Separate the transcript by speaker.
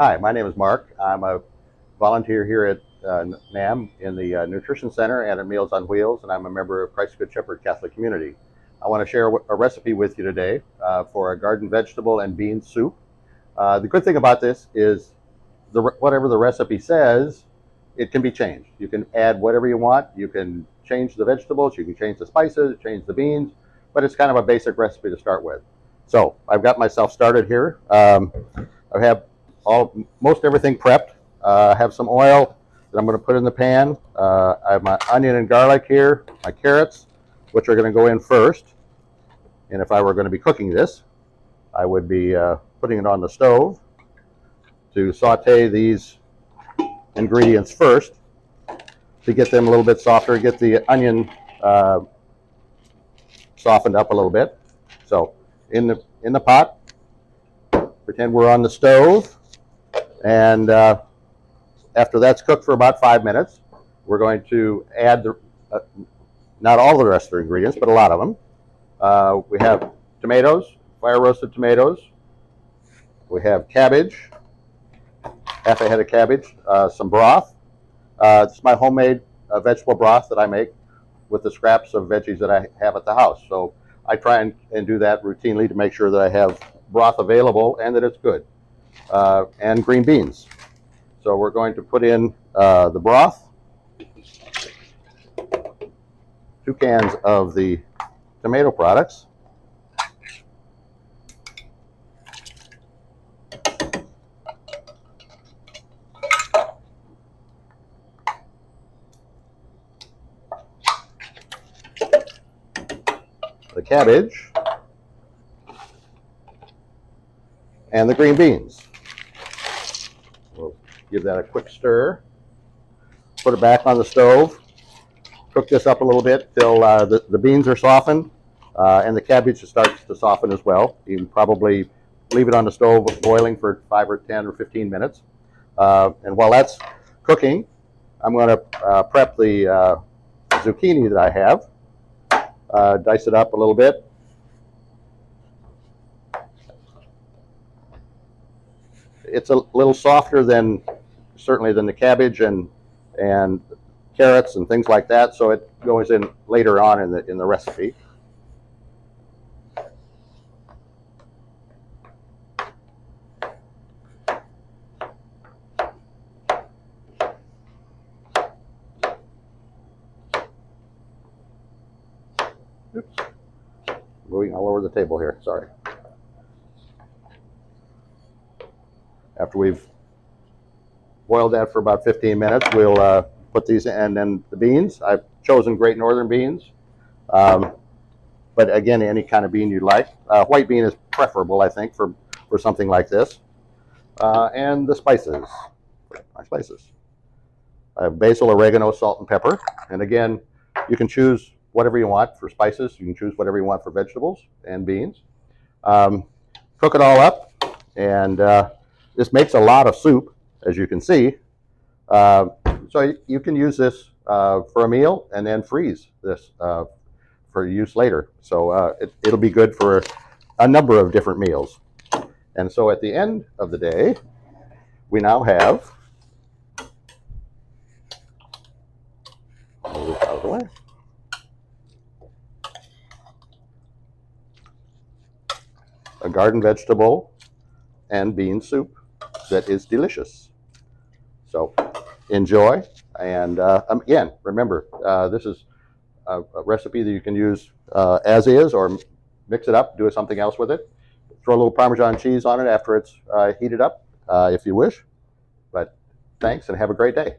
Speaker 1: Hi, my name is Mark. I'm a volunteer here at NAM in the Nutrition Center and at Meals on Wheels, and I'm a member of Christ Good Shepherd Catholic Community. I want to share a recipe with you today for a garden vegetable and bean soup. The good thing about this is whatever the recipe says, it can be changed. You can add whatever you want. You can change the vegetables, you can change the spices, change the beans, but it's kind of a basic recipe to start with. So I've got myself started here. I have most everything prepped. I have some oil that I'm going to put in the pan. I have my onion and garlic here, my carrots, which are going to go in first. And if I were going to be cooking this, I would be putting it on the stove to saute these ingredients first to get them a little bit softer, get the onion softened up a little bit. So in the pot, pretend we're on the stove, and after that's cooked for about 5 minutes, we're going to add not all the rest of the ingredients, but a lot of them. We have tomatoes, fire roasted tomatoes. We have cabbage, half a head of cabbage, some broth. This is my homemade vegetable broth that I make with the scraps of veggies that I have at the house. So I try and do that routinely to make sure that I have broth available and that it's good. And green beans. So we're going to put in the broth, 2 cans of the tomato products, the cabbage, and the green beans. We'll give that a quick stir, put it back on the stove, cook this up a little bit till the beans are softened and the cabbage starts to soften as well. You can probably leave it on the stove boiling for 5 or 10 or 15 minutes. And while that's cooking, I'm going to prep the zucchini that I have, dice it up a little bit. It's a little softer certainly than the cabbage and carrots and things like that, so it goes in later on in the recipe. Oops, moving all over the table here. Sorry. After we've boiled that for about 15 minutes, we'll put these in, and then the beans. I've chosen Great Northern beans, but again, any kind of bean you like. White bean is preferable, I think, for something like this. And the spices, my spices. I have basil, oregano, salt, and pepper. And again, you can choose whatever you want for spices. You can choose whatever you want for vegetables and beans. Cook it all up, and this makes a lot of soup, as you can see. So you can use this for a meal and then freeze this for use later. So it'll be good for a number of different meals. And so at the end of the day, we now have, move this out of the way, a garden vegetable and bean soup that is delicious. So enjoy, and again, remember, this is a recipe that you can use as is, or mix it up, do something else with it. Throw a little Parmesan cheese on it after it's heated up, if you wish. But thanks, and have a great day.